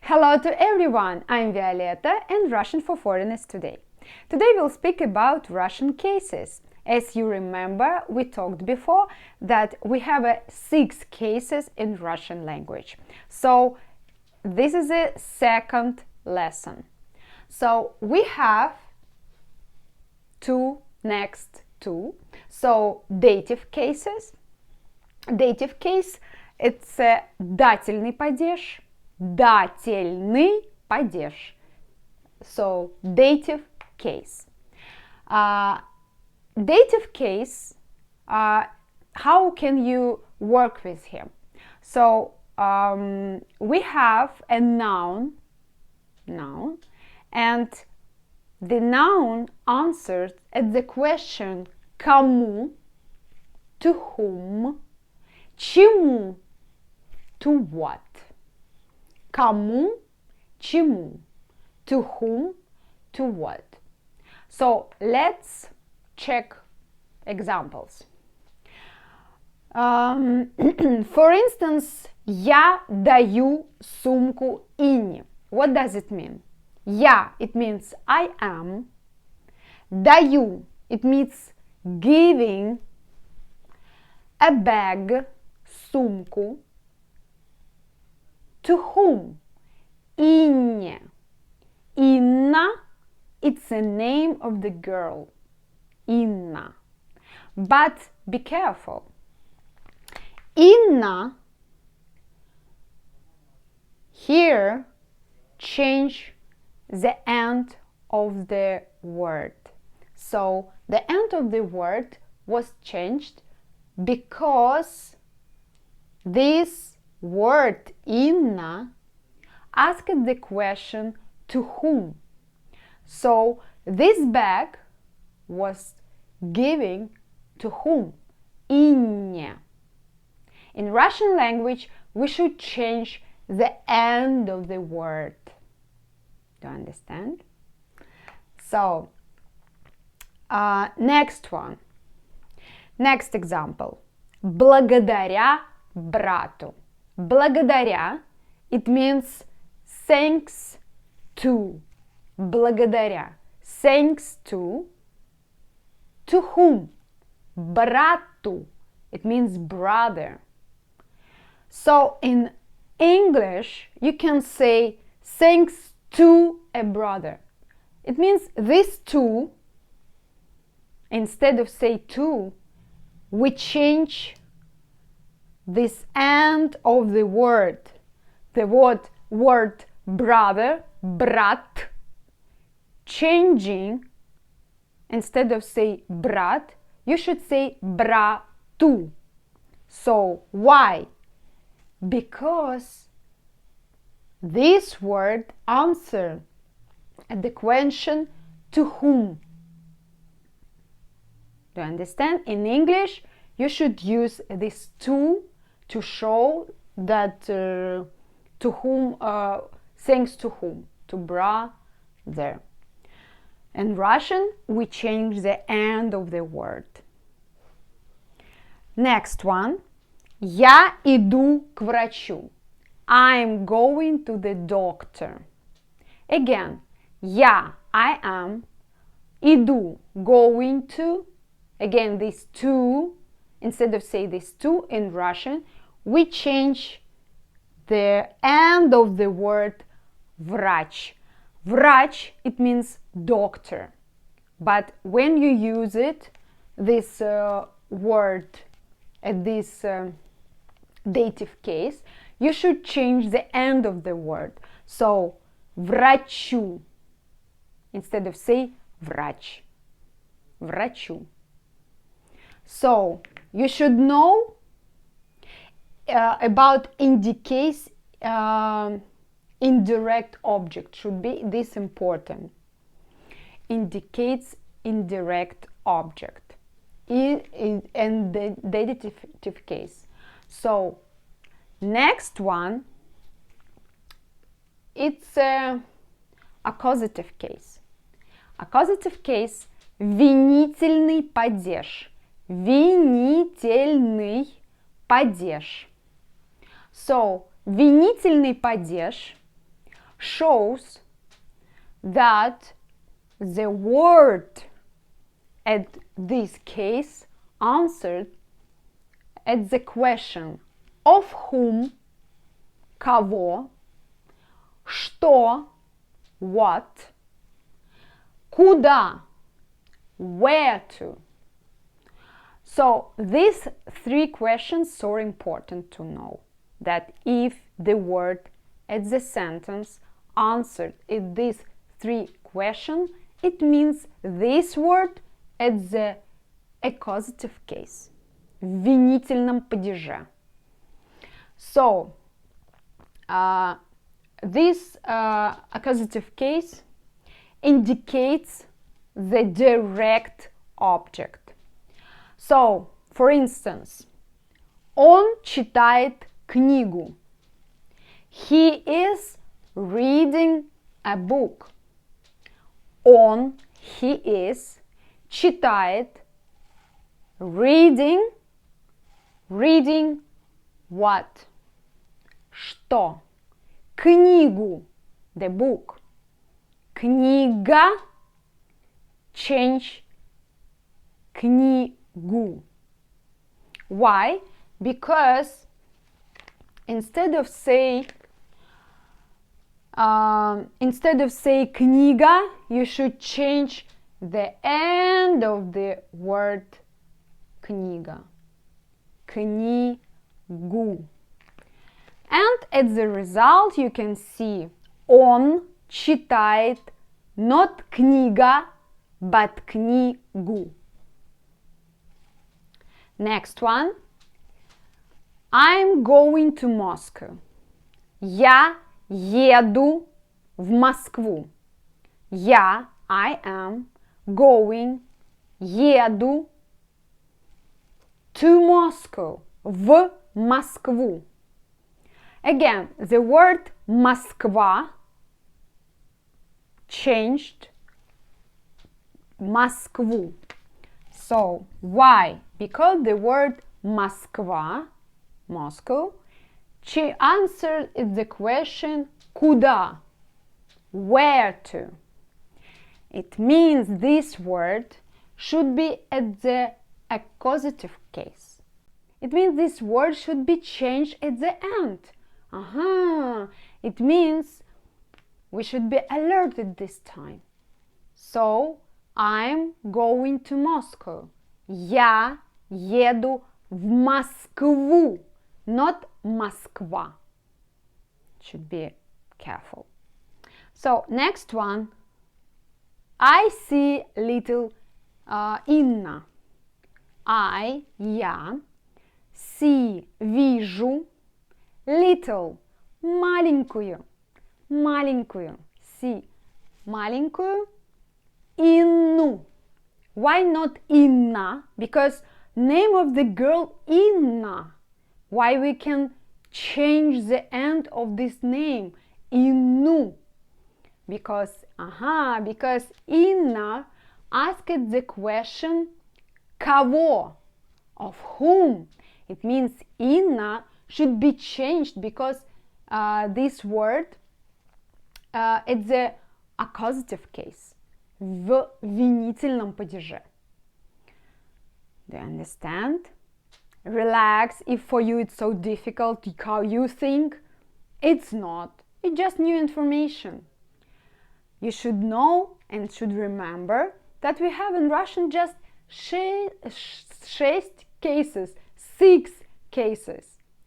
Hello to everyone, I'm Violeta and Russian for Foreigners today. Today we'll speak about Russian cases. As you remember, we talked before that we have 6 cases in Russian language. So this is a second lesson. So we have next two. So dative cases. Dative case – it's дательный падеж. Дательный падеж. So dative case. Dative case, how can you work with him? So we have a noun, and the noun answers at the question кому, to whom, чему, to what. Кому, чему, to whom, to what. So let's check examples. For instance, я даю сумку Инне. What does it mean? Я, it means I am. Даю, it means giving a bag, сумку. To whom? Инне. Инна, it's a name of the girl. Inna. But be careful. Inna, here, change the end of the word. So the end of the word was changed because this word Inna asked the question to whom. So this bag was giving to whom? Inne. In Russian language, we should change the end of the word. Do you understand? So, next one. Next example. Благодаря брату. Благодаря, it means thanks to. Благодаря, thanks to. To whom? Брату, it means brother. So in English, you can say thanks to a brother. It means this to, instead of say to, we change this end of the word. The word brother, brat, changing, instead of say brat, you should say bratу. So why? Because this word answers at the question to whom. Do you understand? In English, you should use this to show that to whom, thanks to whom, to brother. In Russian, we change the end of the word. Next one. Я иду к врачу. I'm going to the doctor. Again, я, I am. Иду, going to. Again, this to, instead of say this to in Russian, we change the end of the word врач. Врач, it means doctor. But when you use it, this word at this dative case, you should change the end of the word. So, врачу, instead of say врач. Врачу. So, you should know about indicates indirect object. Should be this important. Indicates indirect object in the dative case. So next one, it's a causative case. A causative case – винительный падеж. Винительный падеж. So, винительный падеж shows that the word at this case answered at the question of whom, кого, что, what, куда, where to. So these three questions are important to know, that if the word at the sentence answered in these three questions, it means this word at the accusative case, в винительном падеже. So this accusative case indicates the direct object. So, for instance, он читает книгу. He is reading a book. Он, he is, читает, reading what? Что? Книгу, the book. Книга, change книгу. Why? Because instead of say книга, you should change the end of the word книга. Книгу. And as the result, you can see он читает not книга, but книгу. Next one. I'm going to Moscow. Я еду в Москву. Я, I am, going, еду to Moscow, в Москву. Again, the word Москва changed Москву. So, why? Because the word Москва, Moscow, she answered the question куда, where to. It means this word should be at the accusative case. It means this word should be changed at the end. It means we should be alerted this time. So, I'm going to Moscow. Я еду в Москву, not Москва. Should be careful. So, next one. I see little Inna. Я, see, вижу, little, маленькую, see, маленькую, Инну. Why not Inna? Because name of the girl Inna. Why we can change the end of this name, Innu? Because Inna asked the question кого, of whom. It means Inna should be changed because this word it's the accusative case, в винительном падеже. Do you understand? Relax if for you it's so difficult how you think. It's not. It's just new information. You should know and should remember that we have in Russian just 6 cases.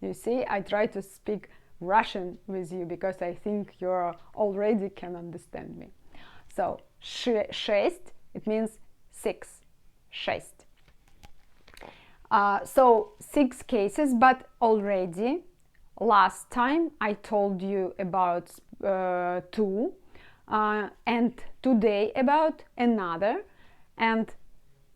You see, I try to speak Russian with you because I think you already can understand me. So, 6, it means 6. So, 6 cases, but already last time I told you about 2 and today about another, and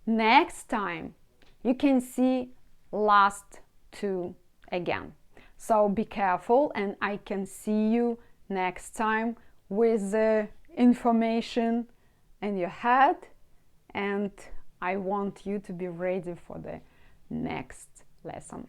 next time you can see last 2 again. So be careful, and I can see you next time with the information in your head, and I want you to be ready for the next lesson.